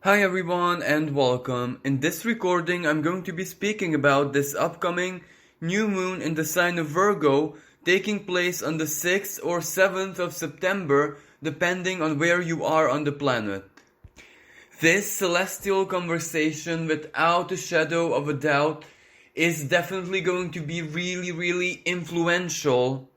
Hi everyone and welcome. In this recording, I'm going to be speaking about this upcoming new moon in the sign of Virgo taking place on the 6th or 7th of September, depending on where you are on the planet. This celestial conversation, without a shadow of a doubt, is definitely going to be really influential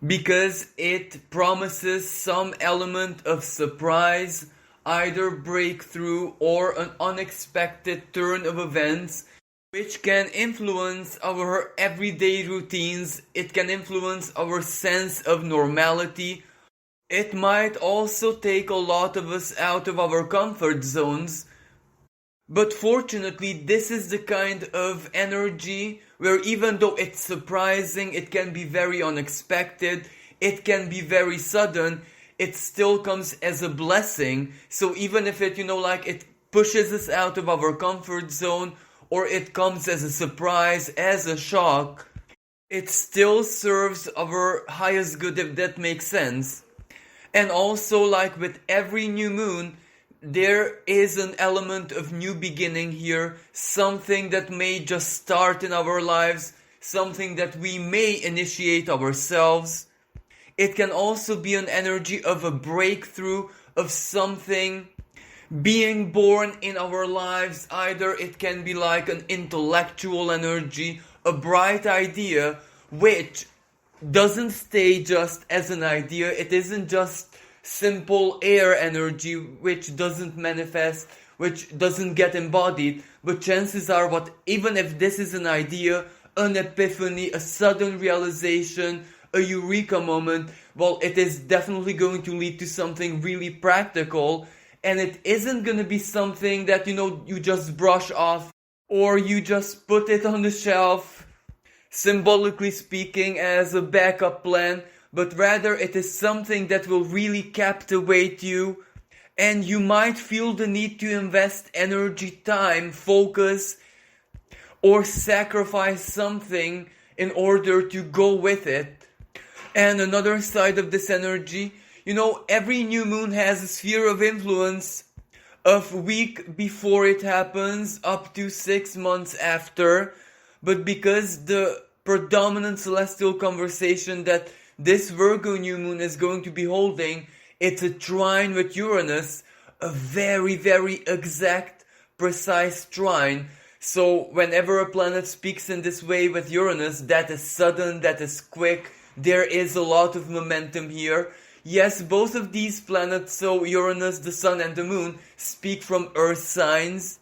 because it promises some element of surprise, either breakthrough or an unexpected turn of events, which can influence our everyday routines. It can influence our sense of normality. It might also take a lot of us out of our comfort zones, but fortunately, this is the kind of energy where even though it's surprising, it can be very unexpected, it can be very sudden, it still comes as a blessing. So even if it, it pushes us out of our comfort zone, or it comes as a surprise, as a shock, it still serves our highest good, if that makes sense. And also, like with every new moon, there is an element of new beginning here, something that may just start in our lives, something that we may initiate ourselves. It can also be an energy of a breakthrough, of something being born in our lives. Either it can be like an intellectual energy, a bright idea, which doesn't stay just as an idea. It isn't just simple air energy which doesn't manifest, which doesn't get embodied, but chances are, what even if this is an idea, an epiphany, a sudden realization, a eureka moment, well, it is definitely going to lead to something really practical, and it isn't going to be something that you just brush off or you just put it on the shelf, symbolically speaking, as a backup plan, but rather it is something that will really captivate you, and you might feel the need to invest energy, time, focus, or sacrifice something in order to go with it. And another side of this energy, every new moon has a sphere of influence of week before it happens up to 6 months after. But because the predominant celestial conversation that this Virgo new moon is going to be holding, it's a trine with Uranus, a very exact, precise trine. So whenever a planet speaks in this way with Uranus, that is sudden, that is quick, there is a lot of momentum here. Yes, both of these planets, so Uranus, the Sun and the Moon, speak from Earth signs,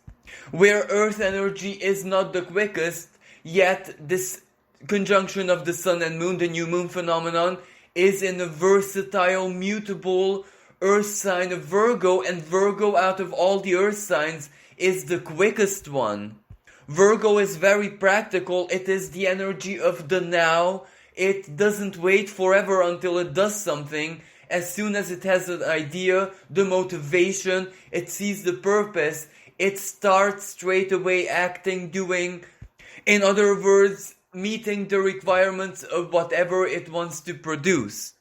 where Earth energy is not the quickest, yet this conjunction of the Sun and Moon, the new moon phenomenon, is in a versatile, mutable Earth sign of Virgo, and Virgo, out of all the Earth signs, is the quickest one. Virgo is very practical. It is the energy of the now. It doesn't wait forever until it does something. As soon as it has an idea, the motivation, it sees the purpose, it starts straight away acting, doing. In other words, meeting the requirements of whatever it wants to produce.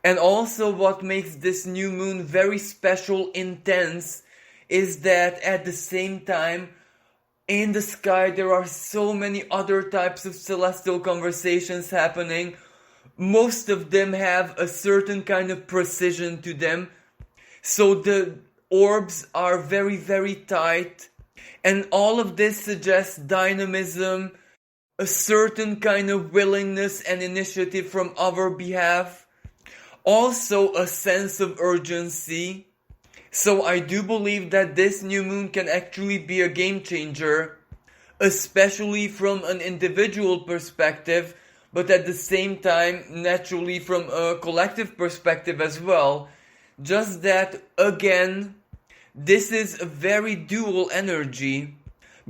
And also what makes this new moon very special, intense, is that at the same time, in the sky there are so many other types of celestial conversations happening. Most of them have a certain kind of precision to them. So the orbs are very tight. And all of this suggests dynamism, a certain kind of willingness and initiative from our behalf. Also a sense of urgency. So I do believe that this new moon can actually be a game changer, especially from an individual perspective, but at the same time, naturally from a collective perspective as well. Just that, again, this is a very dual energy,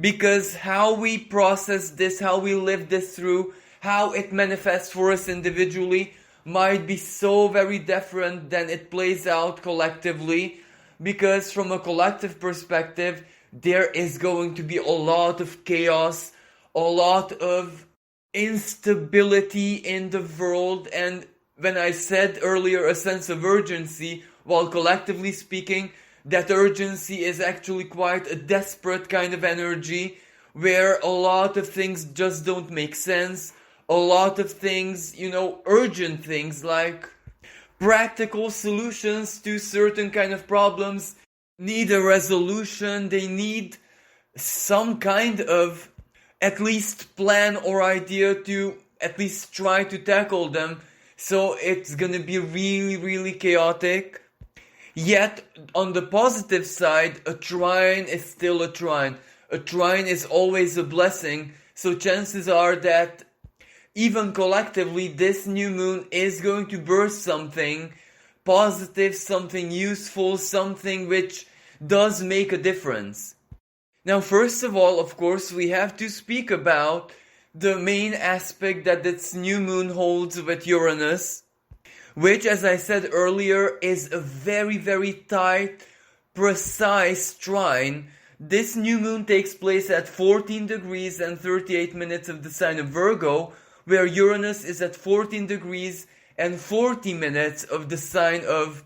because how we process this, how we live this through, how it manifests for us individually might be so very different than it plays out collectively. Because from a collective perspective, there is going to be a lot of chaos, a lot of instability in the world, and when I said earlier a sense of urgency, while collectively speaking, That urgency is actually quite a desperate kind of energy where a lot of things just don't make sense. A lot of things, urgent things like practical solutions to certain kind of problems need a resolution. They need some kind of at least plan or idea to at least try to tackle them. So it's gonna be really, really chaotic. Yet, on the positive side, a trine is still a trine. A trine is always a blessing. So chances are that even collectively, this new moon is going to birth something positive, something useful, something which does make a difference. Now, first of all, of course, we have to speak about the main aspect that this new moon holds with Uranus, which, as I said earlier, is a very, very tight, precise trine. This new moon takes place at 14 degrees and 38 minutes of the sign of Virgo, where Uranus is at 14 degrees and 40 minutes of the sign of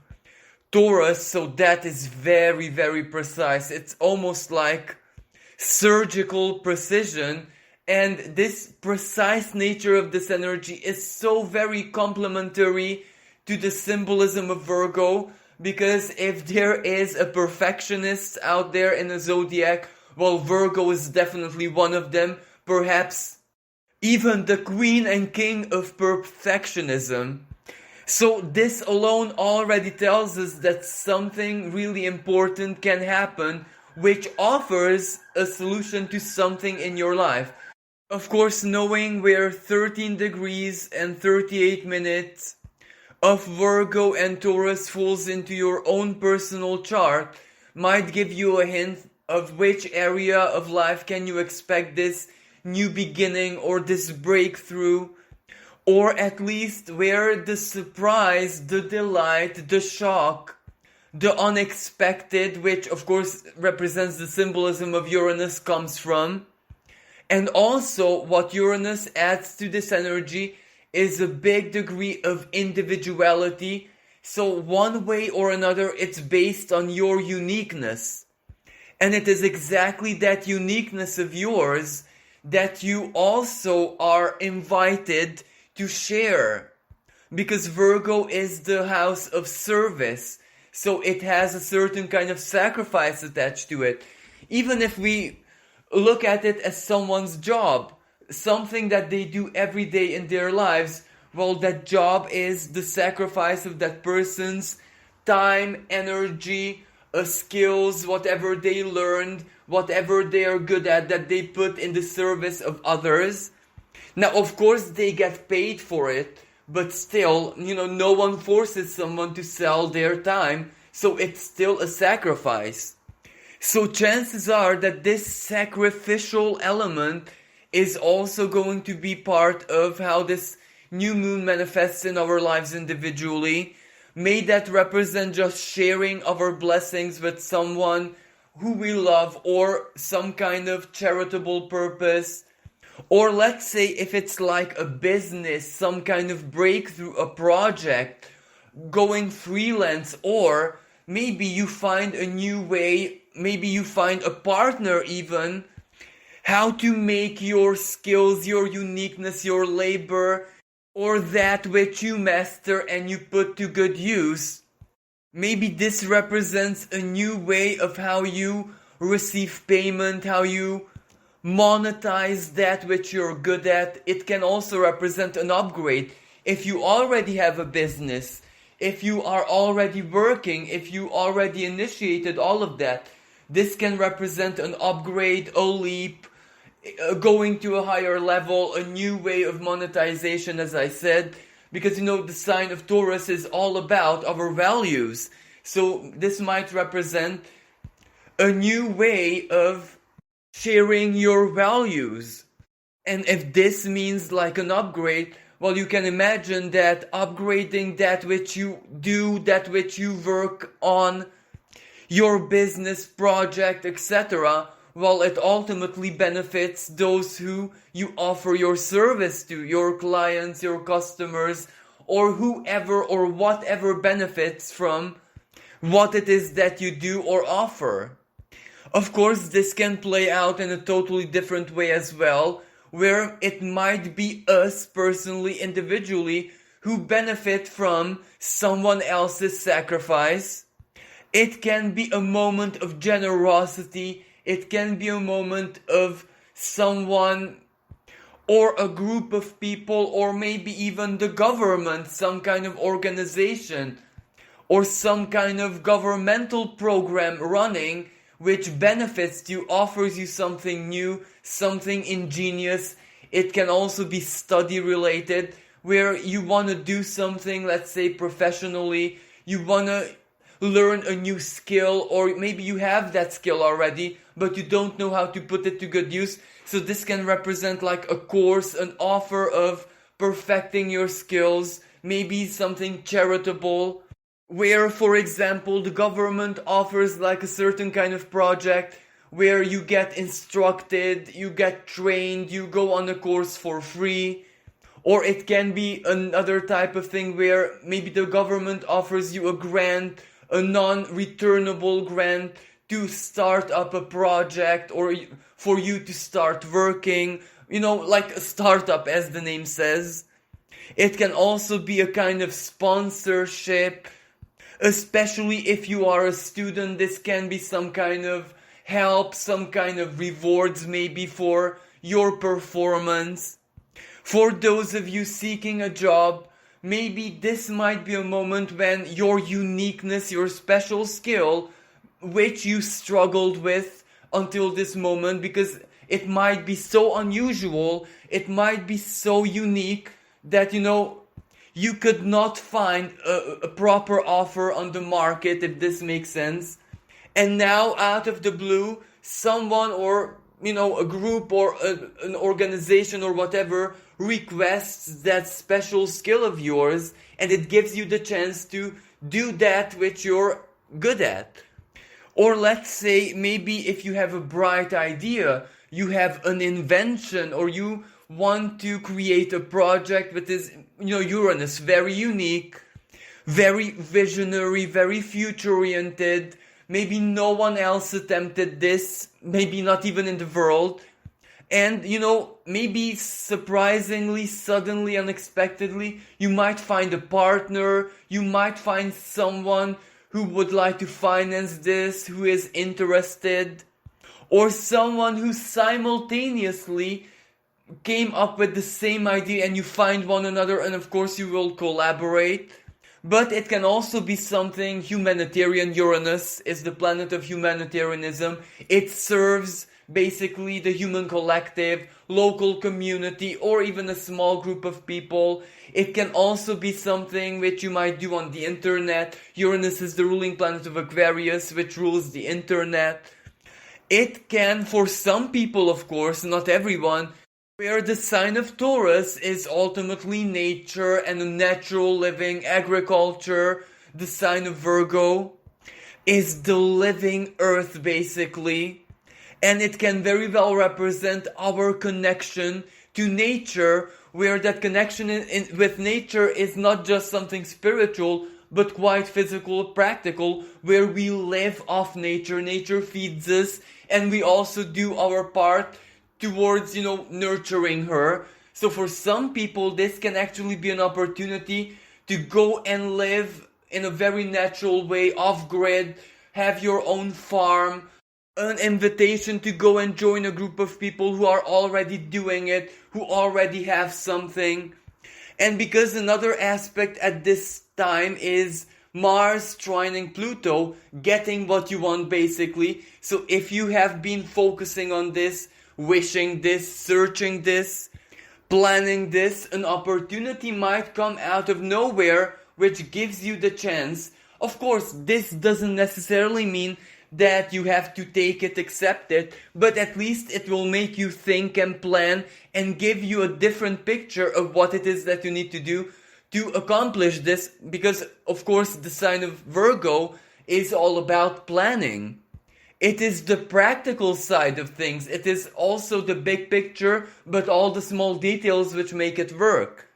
Taurus. So that is very, very precise. It's almost like surgical precision. And this precise nature of this energy is so very complementary to the symbolism of Virgo, because if there is a perfectionist out there in the zodiac, well, Virgo is definitely one of them, perhaps even the queen and king of perfectionism. So this alone already tells us that something really important can happen, which offers a solution to something in your life. Of course, knowing where 13 degrees and 38 minutes of Virgo and Taurus falls into your own personal chart might give you a hint of which area of life can you expect this new beginning or this breakthrough, or at least where the surprise, the delight, the shock, the unexpected, which of course represents the symbolism of Uranus, comes from. And also what Uranus adds to this energy is a big degree of individuality. So one way or another, it's based on your uniqueness. And it is exactly that uniqueness of yours that you also are invited to share. Because Virgo is the house of service. So it has a certain kind of sacrifice attached to it. Even if we look at it as someone's job, something that they do every day in their lives, well, that job is the sacrifice of that person's time, energy, skills, whatever they learned, whatever they are good at, that they put in the service of others. Now, of course, they get paid for it, but still, no one forces someone to sell their time, so it's still a sacrifice. So chances are that this sacrificial element is also going to be part of how this new moon manifests in our lives individually. May that represent just sharing our blessings with someone who we love, or some kind of charitable purpose. Or let's say if it's like a business, some kind of breakthrough, a project, going freelance, or maybe you find a new way, maybe you find a partner even, how to make your skills, your uniqueness, your labor, or that which you master and you put to good use. Maybe this represents a new way of how you receive payment, how you monetize that which you're good at. It can also represent an upgrade. If you already have a business, if you are already working, if you already initiated all of that, this can represent an upgrade, a leap, going to a higher level, a new way of monetization, as I said, because the sign of Taurus is all about our values. So this might represent a new way of sharing your values. And if this means like an upgrade, well, you can imagine that upgrading that which you do, that which you work on, your business project, etc., well, it ultimately benefits those who you offer your service to, your clients, your customers, or whoever or whatever benefits from what it is that you do or offer. Of course, this can play out in a totally different way as well, where it might be us personally, individually, who benefit from someone else's sacrifice. It can be a moment of generosity. It can be a moment of someone or a group of people, or maybe even the government, some kind of organization, or some kind of governmental program running which benefits you, offers you something new, something ingenious. It can also be study related, where you want to do something, let's say professionally, you want to learn a new skill, or maybe you have that skill already, but you don't know how to put it to good use. So this can represent like a course, an offer of perfecting your skills, maybe something charitable, where, for example, the government offers like a certain kind of project where you get instructed, you get trained, you go on a course for free. Or it can be another type of thing where maybe the government offers you a grant, a non-returnable grant to start up a project, or for you to start working, like a startup as the name says. It can also be a kind of sponsorship, especially if you are a student. This can be some kind of help, some kind of rewards maybe for your performance. For those of you seeking a job, maybe this might be a moment when your uniqueness, your special skill, which you struggled with until this moment, because it might be so unusual, it might be so unique that, you could not find a proper offer on the market, if this makes sense. And now, out of the blue, someone or, a group or an organization or whatever requests that special skill of yours, and it gives you the chance to do that which you're good at. Or let's say maybe if you have a bright idea, you have an invention, or you want to create a project that is, Uranus, very unique, very visionary, very future-oriented. Maybe no one else attempted this, maybe not even in the world. And, maybe surprisingly, suddenly, unexpectedly, you might find a partner, you might find someone who would like to finance this, who is interested, or someone who simultaneously came up with the same idea, and you find one another, and of course you will collaborate. But it can also be something humanitarian. Uranus is the planet of humanitarianism. It serves basically the human collective, local community, or even a small group of people. It can also be something which you might do on the internet. Uranus is the ruling planet of Aquarius, which rules the internet. It can, for some people, of course, not everyone, where the sign of Taurus is ultimately nature and a natural living, agriculture. The sign of Virgo is the living earth, basically. And it can very well represent our connection to nature, where that connection with nature is not just something spiritual, but quite physical, practical, where we live off nature. Nature feeds us, and we also do our part towards, nurturing her. So for some people, this can actually be an opportunity to go and live in a very natural way, off-grid, have your own farm, an invitation to go and join a group of people who are already doing it, who already have something. And because another aspect at this time is Mars trining Pluto, getting what you want, basically. So if you have been focusing on this, wishing this, searching this, planning this, an opportunity might come out of nowhere which gives you the chance. Of course, this doesn't necessarily mean that you have to take it, accept it, but at least it will make you think and plan and give you a different picture of what it is that you need to do to accomplish this, because of course the sign of Virgo is all about planning. It is the practical side of things. It is also the big picture, but all the small details which make it work.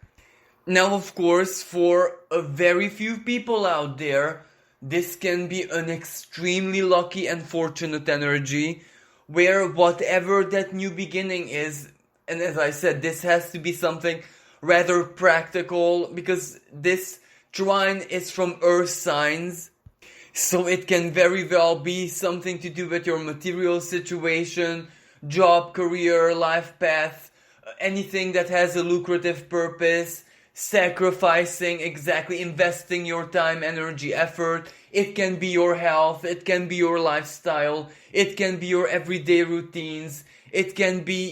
Now, of course, for a very few people out there, this can be an extremely lucky and fortunate energy where whatever that new beginning is, and as I said, this has to be something rather practical because this trine is from earth signs. So it can very well be something to do with your material situation, job, career, life path, anything that has a lucrative purpose, sacrificing, exactly, investing your time, energy, effort. It can be your health, it can be your lifestyle, it can be your everyday routines, it can be,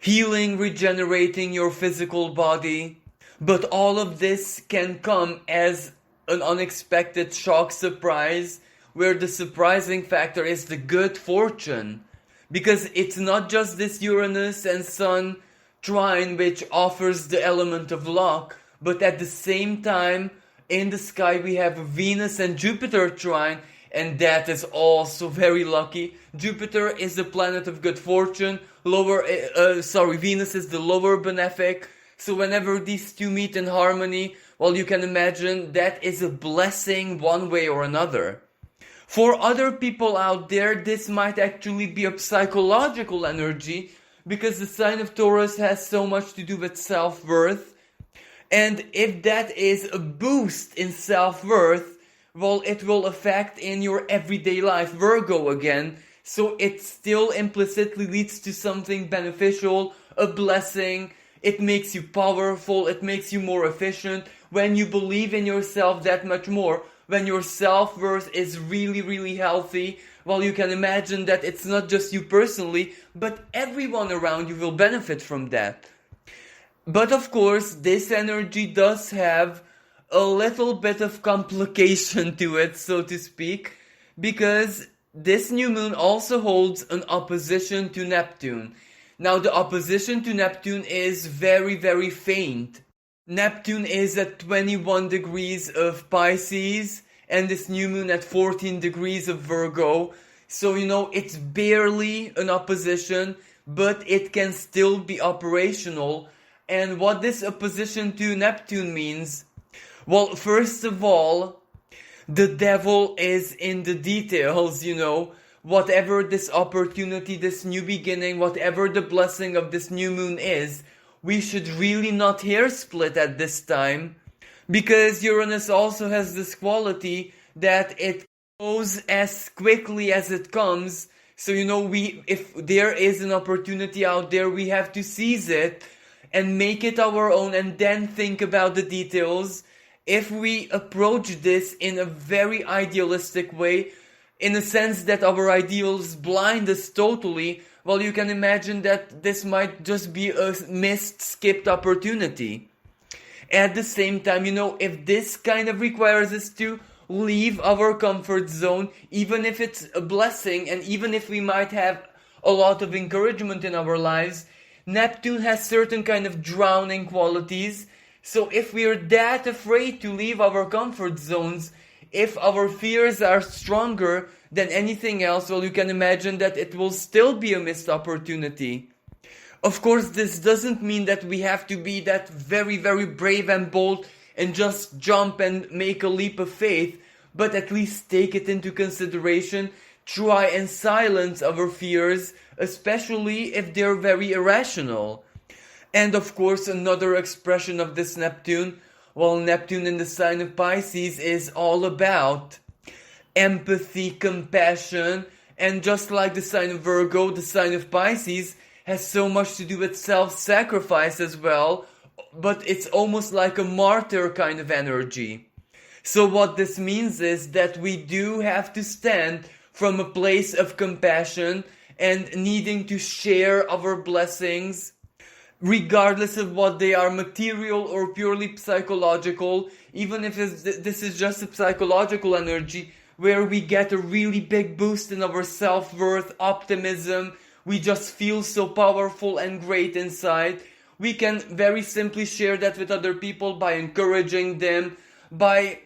healing, regenerating your physical body. But all of this can come as an unexpected shock surprise, where the surprising factor is the good fortune. Because it's not just this Uranus and Sun trine which offers the element of luck, but at the same time, in the sky we have Venus and Jupiter trine, and that is also very lucky. Jupiter is the planet of good fortune, Venus is the lower benefic. So whenever these two meet in harmony, well, you can imagine that is a blessing one way or another. For other people out there, this might actually be a psychological energy because the sign of Taurus has so much to do with self-worth. And if that is a boost in self-worth, well, it will affect in your everyday life, Virgo again. So it still implicitly leads to something beneficial, a blessing. It makes you powerful, it makes you more efficient. When you believe in yourself that much more, when your self-worth is really, really healthy, well, you can imagine that it's not just you personally, but everyone around you will benefit from that. But of course, this energy does have a little bit of complication to it, so to speak, because this new moon also holds an opposition to Neptune. Now, the opposition to Neptune is very, very faint. Neptune is at 21 degrees of Pisces, and this new moon at 14 degrees of Virgo. So, it's barely an opposition, but it can still be operational. And what this opposition to Neptune means, well, first of all, the devil is in the details, Whatever this opportunity, this new beginning, whatever the blessing of this new moon is, we should really not hair split at this time, because Uranus also has this quality that it goes as quickly as it comes. So, if there is an opportunity out there, we have to seize it and make it our own and then think about the details. If we approach this in a very idealistic way, in a sense that our ideals blind us totally, well, you can imagine that this might just be a missed, skipped opportunity. At the same time, if this kind of requires us to leave our comfort zone, even if it's a blessing, and even if we might have a lot of encouragement in our lives, Neptune has certain kind of drowning qualities. So if we're that afraid to leave our comfort zones, if our fears are stronger than anything else, well, you can imagine that it will still be a missed opportunity. Of course, this doesn't mean that we have to be that very, very brave and bold and just jump and make a leap of faith, but at least take it into consideration, try and silence our fears, especially if they're very irrational. And of course, another expression of this Neptune, well, Neptune in the sign of Pisces is all about empathy, compassion, and just like the sign of Virgo, the sign of Pisces has so much to do with self-sacrifice as well, but it's almost like a martyr kind of energy. So what this means is that we do have to stand from a place of compassion and needing to share our blessings, regardless of what they are, material or purely psychological, even if this is just a psychological energy where we get a really big boost in our self-worth, optimism, we just feel so powerful and great inside. We can very simply share that with other people by encouraging them, by,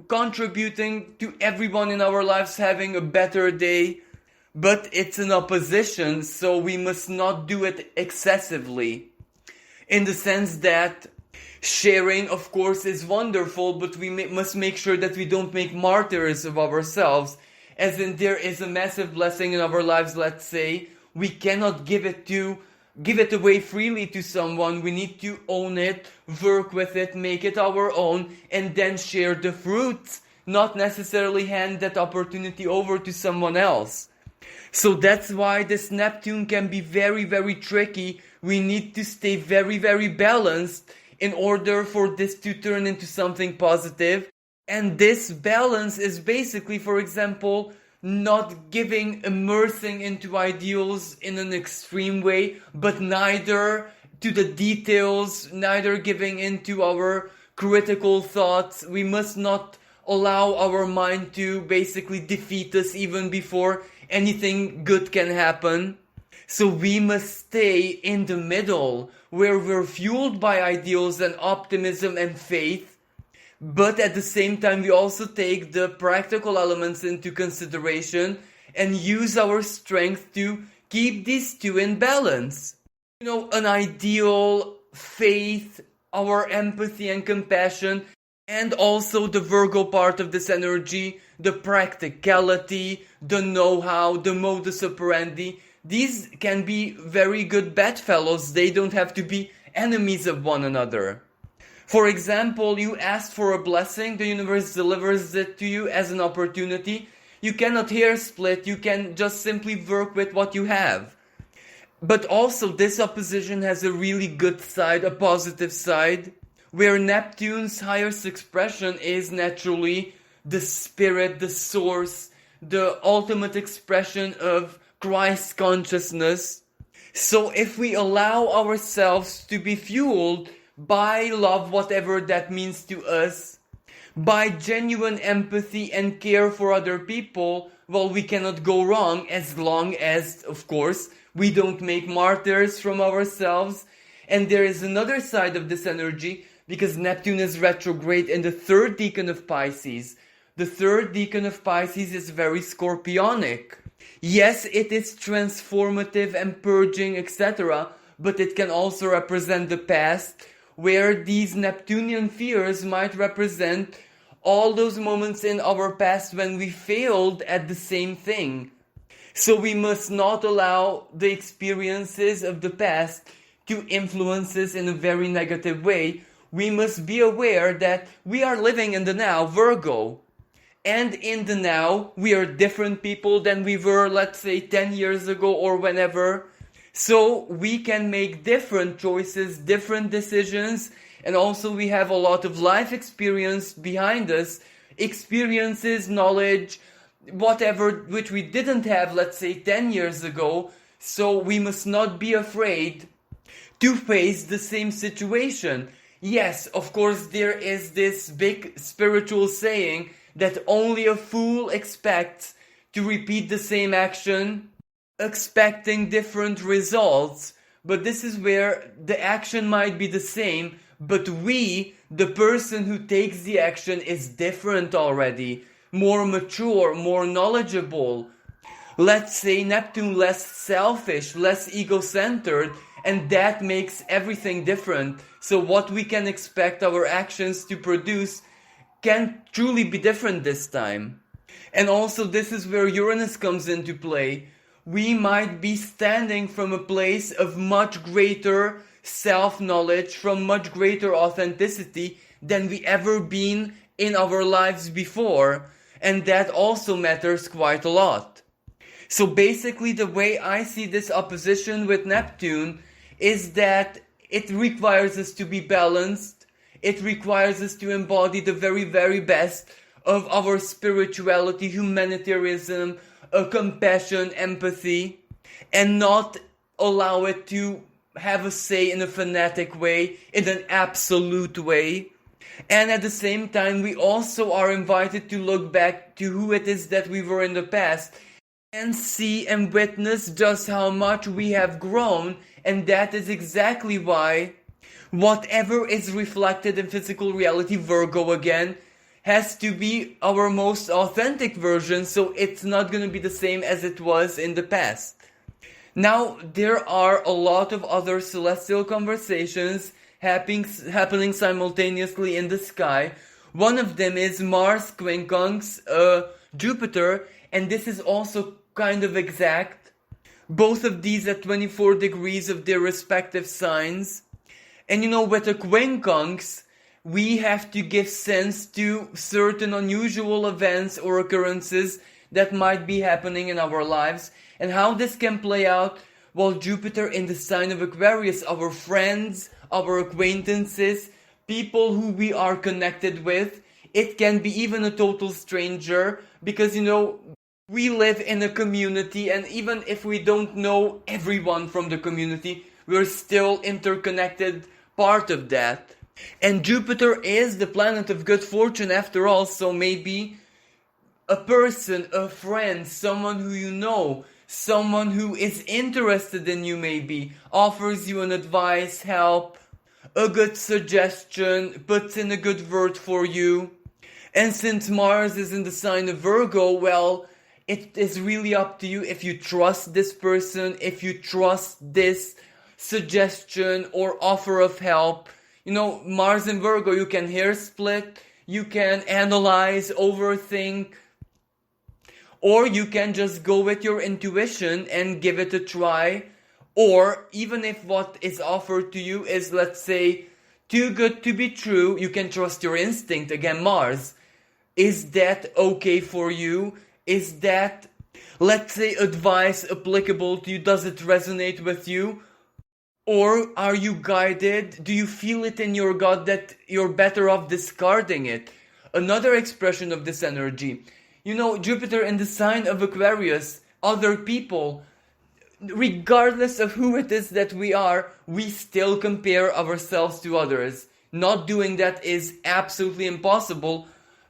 contributing to everyone in our lives having a better day. But it's an opposition, so we must not do it excessively. In the sense that Sharing, of course, is wonderful, but we must make sure that we don't make martyrs of ourselves. As in, there is a massive blessing in our lives, let's say, we cannot give it away freely to someone. We need to own it, work with it, make it our own, and then share the fruits, not necessarily hand that opportunity over to someone else. So that's why this Neptune can be very, very tricky. We need to stay very, very balanced in order for this to turn into something positive. And this balance is basically, for example, not immersing into ideals in an extreme way, but neither to the details, neither giving into our critical thoughts. We must not allow our mind to basically defeat us even before anything good can happen. So we must stay in the middle, where we're fueled by ideals and optimism and faith, but at the same time we also take the practical elements into consideration and use our strength to keep these two in balance. An ideal, faith, our empathy and compassion, and also the Virgo part of this energy, the practicality, the know-how, the modus operandi. These can be very good bedfellows. They don't have to be enemies of one another. For example, you ask for a blessing, the universe delivers it to you as an opportunity. You cannot hair split, you can just simply work with what you have. But also this opposition has a really good side, a positive side, where Neptune's highest expression is naturally the spirit, the source, the ultimate expression of Christ consciousness. So if we allow ourselves to be fueled by love, whatever that means to us, by genuine empathy and care for other people, well, we cannot go wrong as long as, of course, we don't make martyrs from ourselves. And there is another side of this energy, because Neptune is retrograde in the third decan of Pisces. The third decan of Pisces is very scorpionic. Yes, it is transformative and purging, etc., but it can also represent the past, where these Neptunian fears might represent all those moments in our past when we failed at the same thing. So we must not allow the experiences of the past to influence us in a very negative way. We must be aware that we are living in the now, Virgo. And in the now, we are different people than we were, let's say, 10 years ago or whenever. So we can make different choices, different decisions, and also we have a lot of life experience behind us, experiences, knowledge, whatever, which we didn't have, let's say, 10 years ago. So we must not be afraid to face the same situation. Yes, of course, there is this big spiritual saying that only a fool expects to repeat the same action, expecting different results. But this is where the action might be the same, but we, the person who takes the action, is different already, more mature, more knowledgeable. Let's say Neptune less selfish, less ego-centered, and that makes everything different. So what we can expect our actions to produce can truly be different this time. And also this is where Uranus comes into play. We might be standing from a place of much greater self-knowledge, from much greater authenticity than we ever been in our lives before. And that also matters quite a lot. So basically the way I see this opposition with Neptune is that it requires us to be balanced. It requires us to embody the very, very best of our spirituality, humanitarianism, compassion, empathy, and not allow it to have a say in a fanatic way, in an absolute way. And at the same time, we also are invited to look back to who it is that we were in the past and see and witness just how much we have grown. And that is exactly why whatever is reflected in physical reality, Virgo again, has to be our most authentic version, so it's not going to be the same as it was in the past. Now, there are a lot of other celestial conversations happening simultaneously in the sky. One of them is Mars quincunx Jupiter, and this is also kind of exact. Both of these at 24 degrees of their respective signs. And with a quincunx, we have to give sense to certain unusual events or occurrences that might be happening in our lives, and how this can play out while Jupiter in the sign of Aquarius, our friends, our acquaintances, people who we are connected with. It can be even a total stranger, because we live in a community, and even if we don't know everyone from the community, we're still interconnected part of that. And Jupiter is the planet of good fortune after all, so maybe a person, a friend, someone who you know, someone who is interested in you maybe, offers you an advice, help, a good suggestion, puts in a good word for you. And since Mars is in the sign of Virgo, well, it is really up to you if you trust this person, if you trust this suggestion or offer of help. Mars in Virgo, you can hair split, you can analyze, overthink, or you can just go with your intuition and give it a try. Or even if what is offered to you is, let's say, too good to be true, you can trust your instinct. Again, Mars. Is that okay for you? Is that, let's say, advice applicable to you? Does it resonate with you? Or are you guided? Do you feel it in your gut that you're better off discarding it? Another expression of this energy. Jupiter in the sign of Aquarius, other people, regardless of who it is that we are, we still compare ourselves to others. Not doing that is absolutely impossible.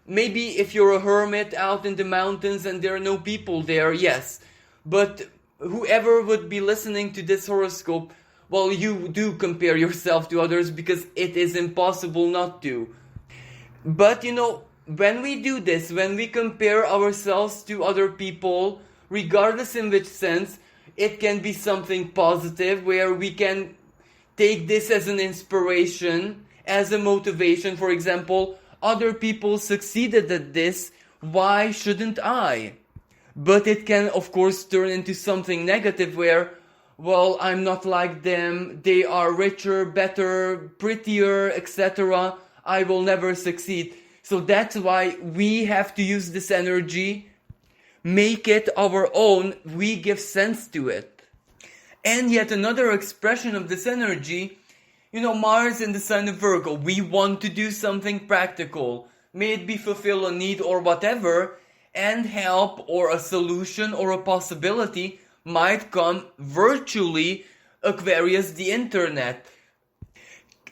Maybe if you're a hermit out in the mountains and there are no people there, yes. But whoever would be listening to this horoscope, well, you do compare yourself to others because it is impossible not to. But when we do this, when we compare ourselves to other people, regardless in which sense, it can be something positive where we can take this as an inspiration, as a motivation. For example, other people succeeded at this, why shouldn't I? But it can, of course, turn into something negative where, well, I'm not like them, they are richer, better, prettier, etc. I will never succeed. So that's why we have to use this energy, make it our own, we give sense to it. And yet another expression of this energy, Mars in the sign of Virgo, we want to do something practical, may it be fulfill a need or whatever, and help or a solution or a possibility might come virtually, Aquarius, the internet.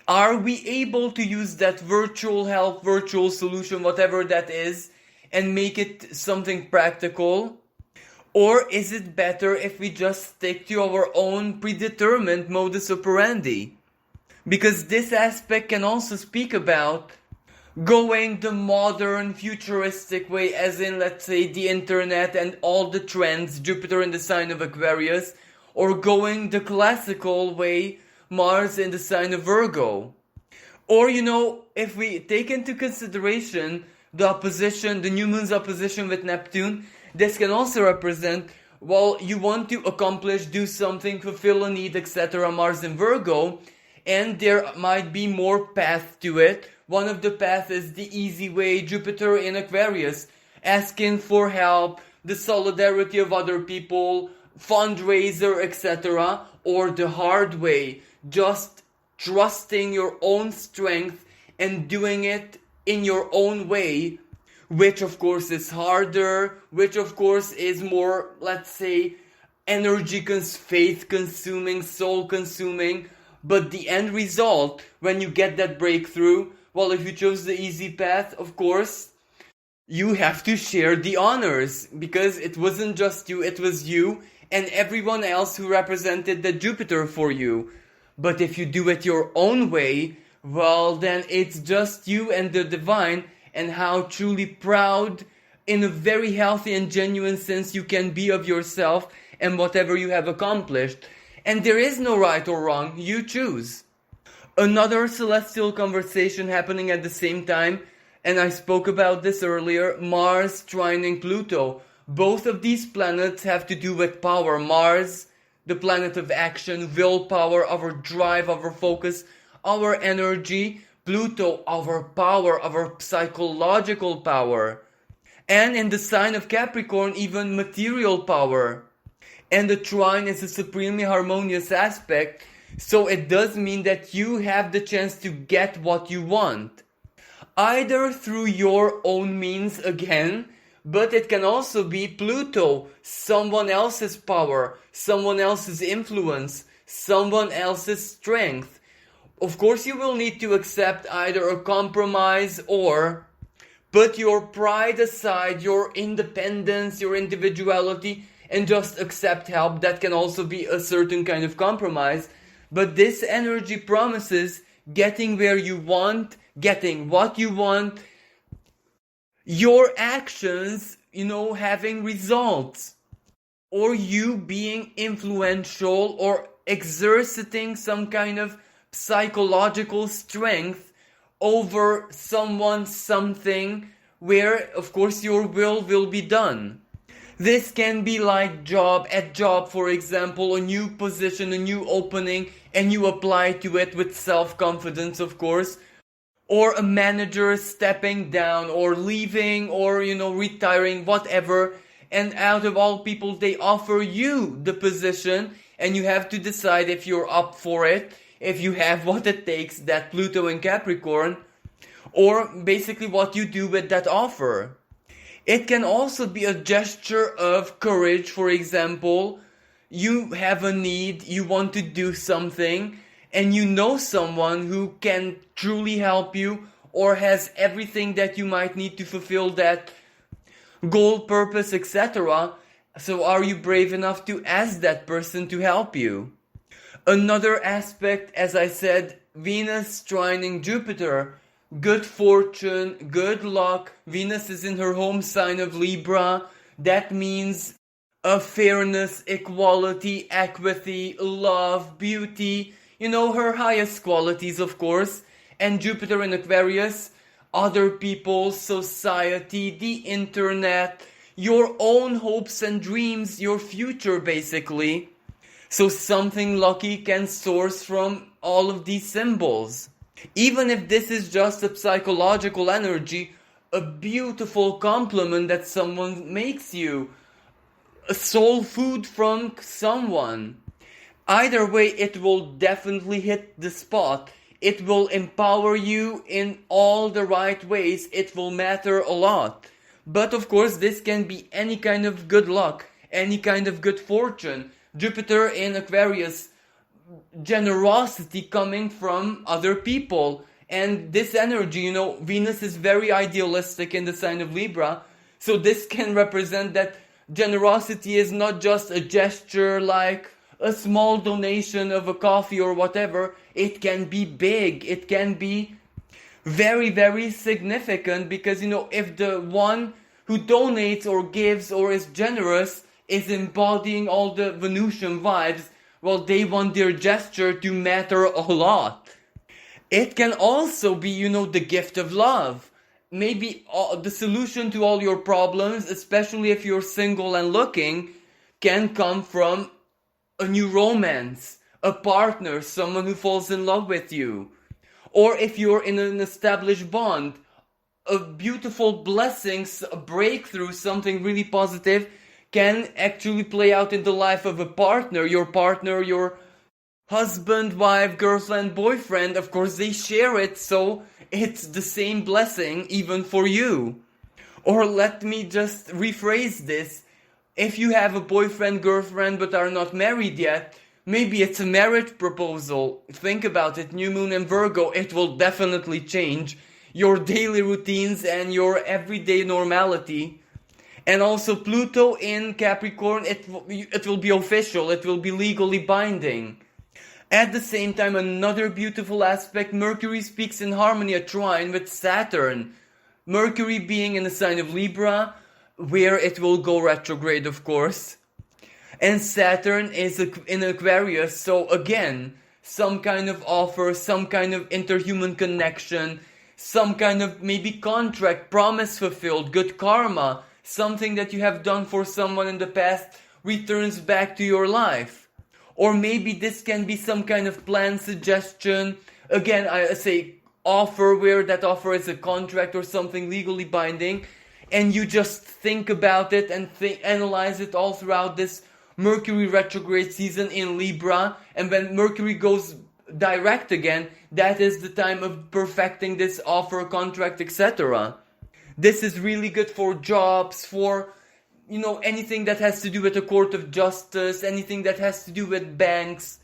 Are we able to use that virtual help, virtual solution, whatever that is, and make it something practical? Or is it better if we just stick to our own predetermined modus operandi? Because this aspect can also speak about going the modern, futuristic way, as in, let's say, the internet and all the trends, Jupiter in the sign of Aquarius, or going the classical way, Mars in the sign of Virgo. Or, if we take into consideration the opposition, the new moon's opposition with Neptune, this can also represent, well, you want to accomplish, do something, fulfill a need, etc., Mars in Virgo, and there might be more path to it. One of the paths is the easy way, Jupiter in Aquarius, asking for help, the solidarity of other people, fundraiser, etc., or the hard way, just trusting your own strength and doing it in your own way, which of course is harder, which of course is more, let's say, faith consuming, soul consuming, but the end result, when you get that breakthrough, well, if you chose the easy path, of course, you have to share the honors, because it wasn't just you, it was you and everyone else who represented the Jupiter for you. But if you do it your own way, well, then it's just you and the divine, and how truly proud, in a very healthy and genuine sense, you can be of yourself and whatever you have accomplished. And there is no right or wrong, you choose. Another celestial conversation happening at the same time, and I spoke about this earlier, Mars trining Pluto. Both of these planets have to do with power. Mars, the planet of action, willpower, our drive, our focus, our energy. Pluto, our power, our psychological power. And in the sign of Capricorn, even material power. And the trine is a supremely harmonious aspect, so it does mean that you have the chance to get what you want. Either through your own means again, but it can also be Pluto, someone else's power, someone else's influence, someone else's strength. Of course, you will need to accept either a compromise or put your pride aside, your independence, your individuality, and just accept help. That can also be a certain kind of compromise. But this energy promises getting where you want, getting what you want, your actions, having results, or you being influential or exerting some kind of psychological strength over someone, something, where of course your will be done. This can be like job, for example, a new position, a new opening, and you apply to it with self-confidence, of course. Or a manager stepping down or leaving or, retiring, whatever. And out of all people, they offer you the position and you have to decide if you're up for it, if you have what it takes, that Pluto in Capricorn, or basically what you do with that offer. It can also be a gesture of courage. For example, you have a need, you want to do something, and you know someone who can truly help you or has everything that you might need to fulfill that goal, purpose, etc. So are you brave enough to ask that person to help you? Another aspect, as I said, Venus trining Jupiter. Good fortune, good luck. Venus is in her home sign of Libra. That means fairness, equality, equity, love, beauty. Her highest qualities, of course. And Jupiter in Aquarius, other people, society, the internet, your own hopes and dreams, your future, basically. So something lucky can source from all of these symbols. Even if this is just a psychological energy, a beautiful compliment that someone makes you, a soul food from someone. Either way, it will definitely hit the spot. It will empower you in all the right ways. It will matter a lot. But of course, this can be any kind of good luck, any kind of good fortune. Jupiter in Aquarius, generosity coming from other people. And this energy, Venus is very idealistic in the sign of Libra. So this can represent that generosity is not just a gesture like a small donation of a coffee or whatever. It can be big. It can be very, very significant because, if the one who donates or gives or is generous is embodying all the Venusian vibes, well, they want their gesture to matter a lot. It can also be, the gift of love. Maybe the solution to all your problems, especially if you're single and looking, can come from a new romance, a partner, someone who falls in love with you. Or if you're in an established bond, a beautiful blessing, a breakthrough, something really positive can actually play out in the life of a partner, your husband, wife, girlfriend, boyfriend. Of course, they share it, so it's the same blessing even for you. Or let me just rephrase this. If you have a boyfriend, girlfriend, but are not married yet, maybe it's a marriage proposal. Think about it, new moon in Virgo, it will definitely change your daily routines and your everyday normality. And also Pluto in Capricorn, it will be official, it will be legally binding. At the same time, another beautiful aspect, Mercury speaks in harmony, a trine with Saturn. Mercury being in the sign of Libra, where it will go retrograde, of course. And Saturn is in Aquarius, so again, some kind of offer, some kind of interhuman connection, some kind of maybe contract, promise fulfilled, good karma, something that you have done for someone in the past returns back to your life. Or maybe this can be some kind of plan, suggestion, again I say offer, where that offer is a contract or something legally binding, and you just think about it and analyze it all throughout this Mercury retrograde season in Libra. And when Mercury goes direct again, that is the time of perfecting this offer, contract, etc. This is really good for jobs, for anything that has to do with the court of justice, anything that has to do with banks,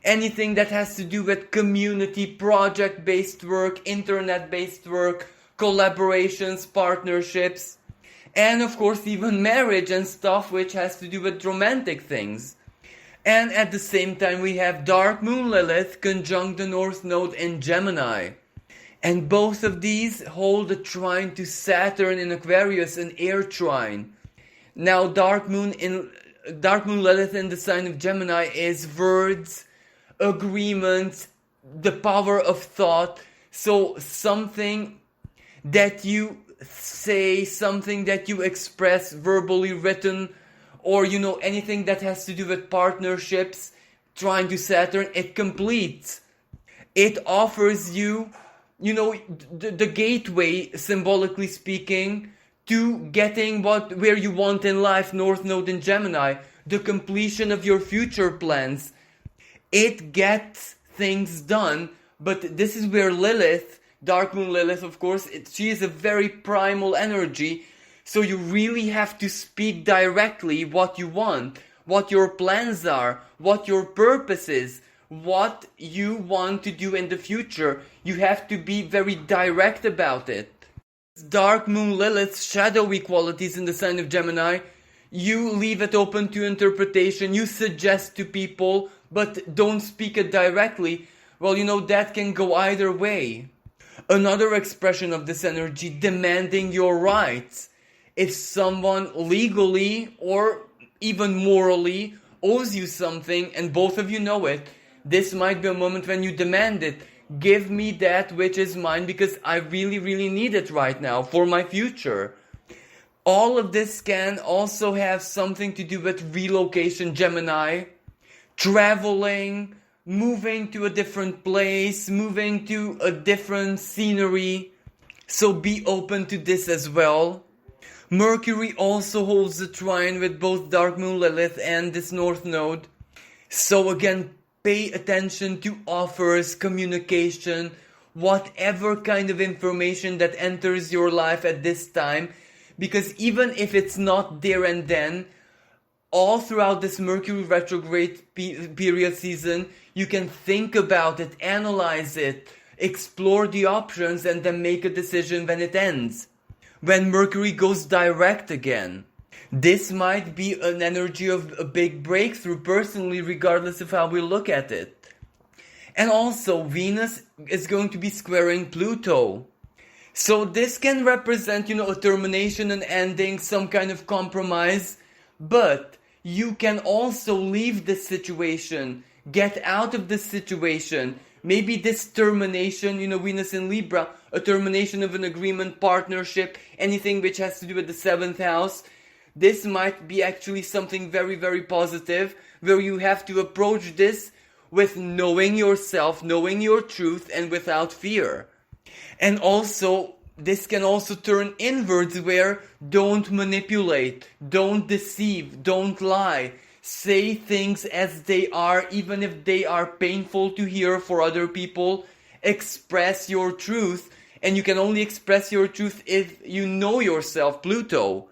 anything that has to do with community, project-based work, internet-based work, collaborations, partnerships, and of course even marriage and stuff which has to do with romantic things. And at the same time we have Dark Moon Lilith conjunct the North Node in Gemini. And both of these hold a trine to Saturn in Aquarius, an air trine. Now Dark Moon Lilith in the sign of Gemini is words, agreements, the power of thought. So something that you say, something that you express verbally, written, or anything that has to do with partnerships, trine to Saturn, it completes. It offers you, the gateway, symbolically speaking, to getting where you want in life, North Node in Gemini, the completion of your future plans. It gets things done, but this is where Lilith, Dark Moon Lilith, of course, she is a very primal energy, so you really have to speak directly what you want, what your plans are, what your purpose is, what you want to do in the future. You have to be very direct about it. Dark Moon Lilith's shadowy qualities in the sign of Gemini, you leave it open to interpretation, you suggest to people, but don't speak it directly. Well, that can go either way. Another expression of this energy, demanding your rights. If someone legally or even morally owes you something and both of you know it, this might be a moment when you demand it. Give me that which is mine because I really, really need it right now for my future. All of this can also have something to do with relocation, Gemini. Traveling, moving to a different place, moving to a different scenery. So be open to this as well. Mercury also holds a trine with both Dark Moon Lilith and this North Node. So again, pay attention to offers, communication, whatever kind of information that enters your life at this time. Because even if it's not there and then, all throughout this Mercury retrograde period season, you can think about it, analyze it, explore the options, and then make a decision when it ends. When Mercury goes direct again. This might be an energy of a big breakthrough personally, regardless of how we look at it. And also, Venus is going to be squaring Pluto. So this can represent, a termination, an ending, some kind of compromise. But you can also leave this situation, get out of this situation. Maybe this termination, Venus in Libra, a termination of an agreement, partnership, anything which has to do with the 7th house. This might be actually something very, very positive, where you have to approach this with knowing yourself, knowing your truth, and without fear. And also, this can also turn inwards, where don't manipulate, don't deceive, don't lie. Say things as they are, even if they are painful to hear for other people. Express your truth, and you can only express your truth if you know yourself, Pluto.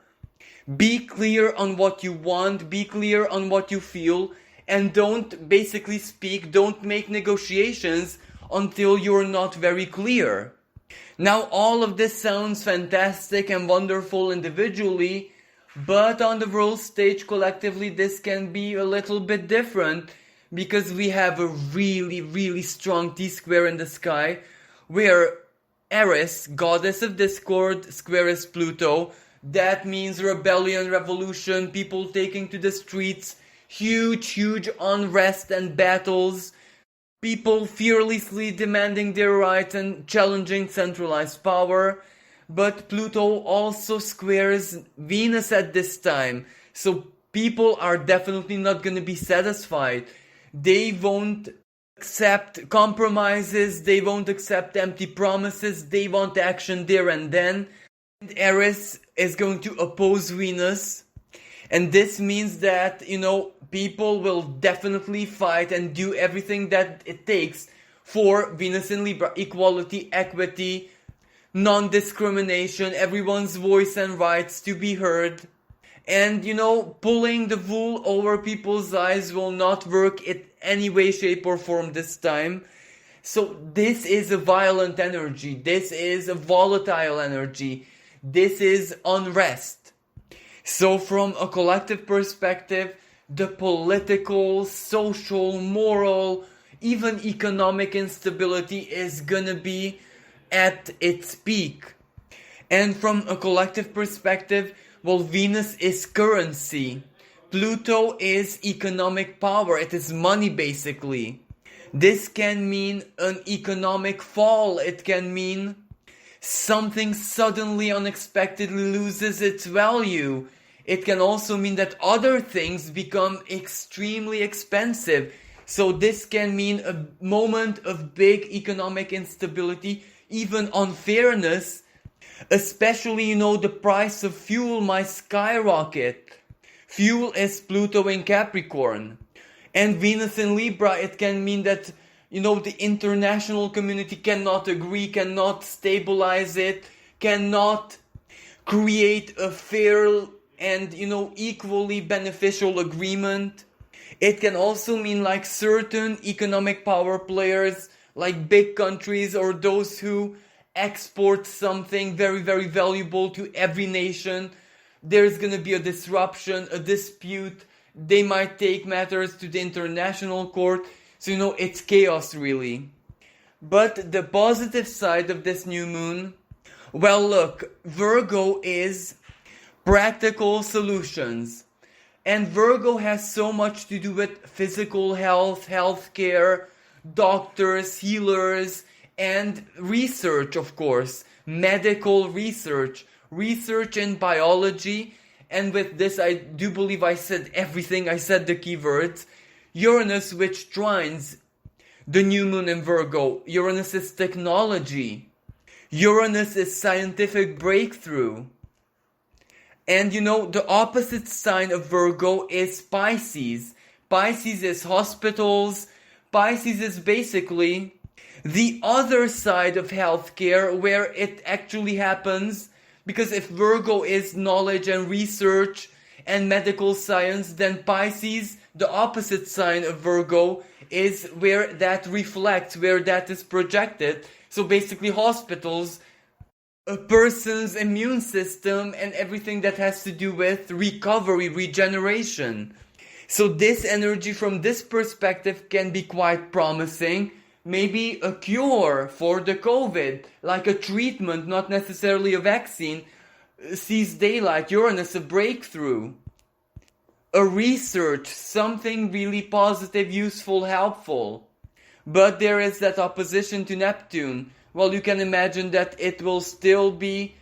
Be clear on what you want, be clear on what you feel, and don't basically don't make negotiations until you're not very clear. Now, all of this sounds fantastic and wonderful individually, but on the world stage collectively this can be a little bit different, because we have a really, really strong T-square in the sky, where Eris, goddess of discord, squares Pluto. That means rebellion, revolution, people taking to the streets, huge, huge unrest and battles. people fearlessly demanding their rights and challenging centralized power. But Pluto also squares Venus at this time, so people are definitely not going to be satisfied. They won't accept compromises, they won't accept empty promises, they want action there and then. And Eris is going to oppose Venus, and this means that, people will definitely fight and do everything that it takes for Venus in Libra. Equality, equity, non-discrimination, everyone's voice and rights to be heard. And, pulling the wool over people's eyes will not work in any way, shape, or form this time. So this is a violent energy. This is a volatile energy. This is unrest. So from a collective perspective, the political, social, moral, even economic instability is gonna be at its peak. And from a collective perspective, well, Venus is currency. Pluto is economic power. It is money, basically. This can mean an economic fall. It can mean something suddenly, unexpectedly loses its value. It can also mean that other things become extremely expensive. So this can mean a moment of big economic instability, even unfairness. Especially, the price of fuel might skyrocket. Fuel is Pluto in Capricorn. And Venus in Libra, it can mean that, the international community cannot agree, cannot stabilize it, cannot create a fair and, equally beneficial agreement. It can also mean like certain economic power players, like big countries or those who export something very, very valuable to every nation. There's gonna be a disruption, a dispute. They might take matters to the international court. So, it's chaos, really. But the positive side of this new moon, well, look, Virgo is practical solutions. And Virgo has so much to do with physical health, healthcare, doctors, healers, and research, of course. Medical research, research in biology. And with this, I do believe I said everything. I said the keywords. Uranus, which trines the new moon in Virgo. Uranus is technology. Uranus is scientific breakthrough. And the opposite sign of Virgo is Pisces. Pisces is hospitals. Pisces is basically the other side of healthcare where it actually happens. Because if Virgo is knowledge and research and medical science, then Pisces, the opposite sign of Virgo, is where that reflects, where that is projected. So basically hospitals, a person's immune system, and everything that has to do with recovery, regeneration. So this energy from this perspective can be quite promising. Maybe a cure for the COVID, like a treatment, not necessarily a vaccine, sees daylight. Uranus, a breakthrough. A research, something really positive, useful, helpful. But there is that opposition to Neptune. Well, you can imagine that it will still be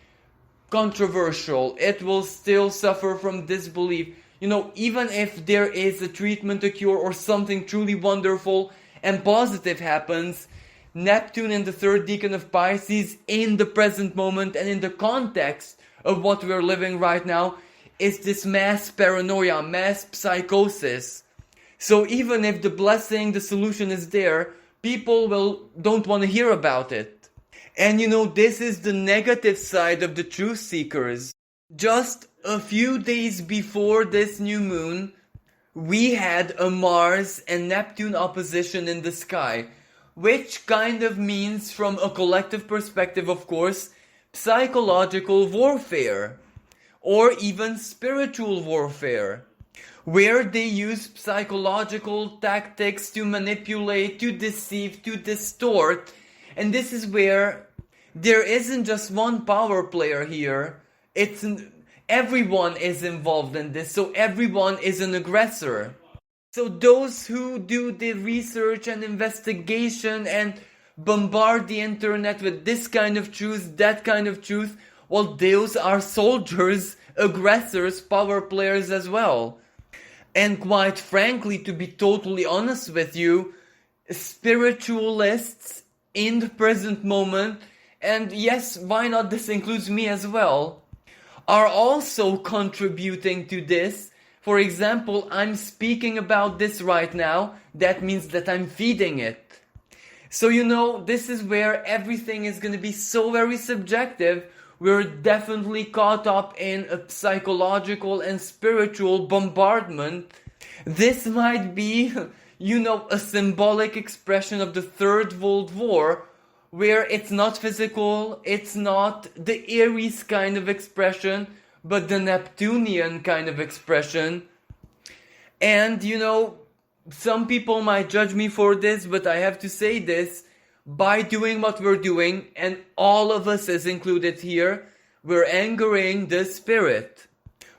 controversial. It will still suffer from disbelief. Even if there is a treatment, a cure, or something truly wonderful and positive happens, Neptune in the third decan of Pisces, in the present moment and in the context of what we're living right now, is this mass paranoia, mass psychosis. So even if the blessing, the solution is there, people don't want to hear about it. And this is the negative side of the truth seekers. Just a few days before this new moon, we had a Mars and Neptune opposition in the sky, which kind of means, from a collective perspective, of course, psychological warfare, or even spiritual warfare, where they use psychological tactics to manipulate, to deceive, to distort. And this is where there isn't just one power player here. Everyone is involved in this, so everyone is an aggressor. So those who do the research and investigation and bombard the internet with this kind of truth, that kind of truth, well, those are soldiers, aggressors, power players as well. And quite frankly, to be totally honest with you, spiritualists in the present moment, and yes, why not, this includes me as well, are also contributing to this. For example, I'm speaking about this right now. That means that I'm feeding it. So, this is where everything is going to be so very subjective. We're definitely caught up in a psychological and spiritual bombardment. This might be, a symbolic expression of the Third World War, where it's not physical, it's not the Aries kind of expression, but the Neptunian kind of expression. And, some people might judge me for this, but I have to say this. By doing what we're doing, and all of us is included here, we're angering the spirit.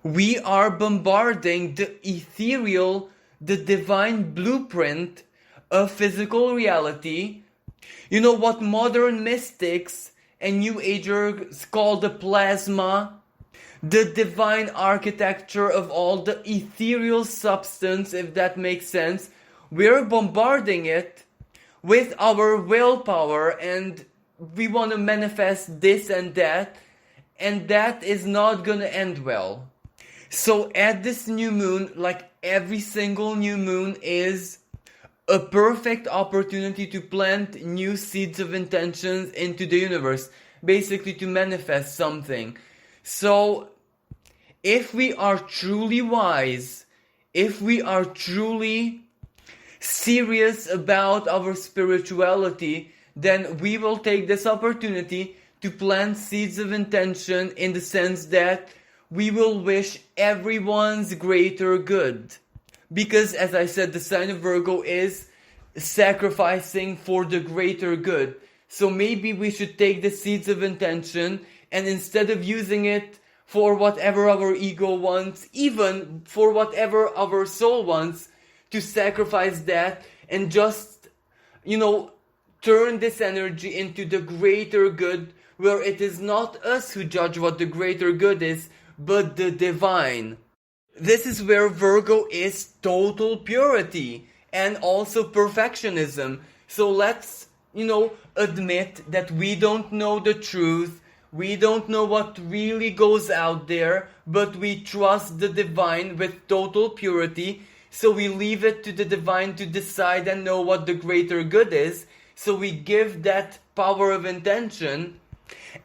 We are bombarding the ethereal, the divine blueprint of physical reality. What modern mystics and New Agers call the plasma, the divine architecture of all the ethereal substance, if that makes sense. We're bombarding it with our willpower, and we want to manifest this and that is not gonna end well. So at this new moon, like every single new moon, is a perfect opportunity to plant new seeds of intentions into the universe, basically to manifest something. So if we are truly wise, if we are truly serious about our spirituality, then we will take this opportunity to plant seeds of intention, in the sense that we will wish everyone's greater good. Because, as I said, the sign of Virgo is sacrificing for the greater good. So maybe we should take the seeds of intention, and instead of using it for whatever our ego wants, even for whatever our soul wants, to sacrifice that and just, turn this energy into the greater good, where it is not us who judge what the greater good is, but the divine. This is where Virgo is total purity and also perfectionism. So let's, admit that we don't know the truth. We don't know what really goes out there, but we trust the divine with total purity. So we leave it to the divine to decide and know what the greater good is. So we give that power of intention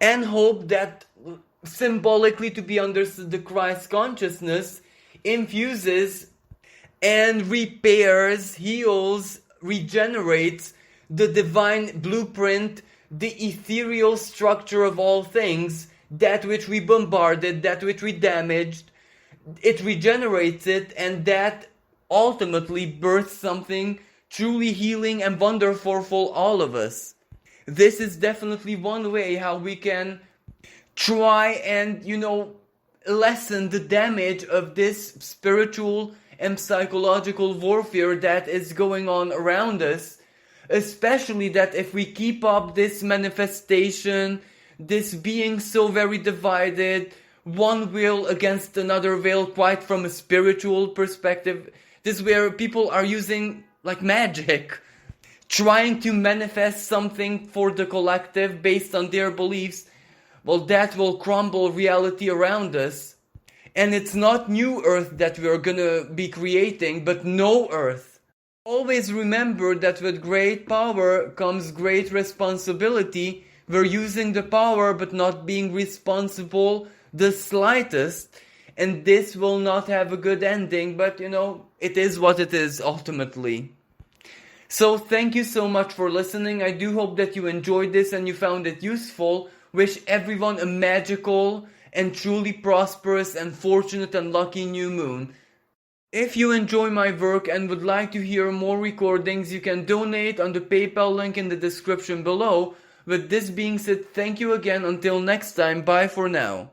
and hope that, symbolically to be understood, the Christ consciousness infuses and repairs, heals, regenerates the divine blueprint, the ethereal structure of all things, that which we bombarded, that which we damaged. It regenerates it, and that ultimately births something truly healing and wonderful for all of us. This is definitely one way how we can try and, lessen the damage of this spiritual and psychological warfare that is going on around us. Especially that if we keep up this manifestation, this being so very divided, one will against another will, quite from a spiritual perspective. This is where people are using like magic, trying to manifest something for the collective based on their beliefs. Well, that will crumble reality around us. And it's not new earth that we're gonna be creating, but no earth. Always remember that with great power comes great responsibility. We're using the power but not being responsible the slightest. And this will not have a good ending, but it is what it is ultimately. So thank you so much for listening. I do hope that you enjoyed this and you found it useful. Wish everyone a magical and truly prosperous and fortunate and lucky new moon. If you enjoy my work and would like to hear more recordings, you can donate on the PayPal link in the description below. With this being said, thank you again. Until next time, bye for now.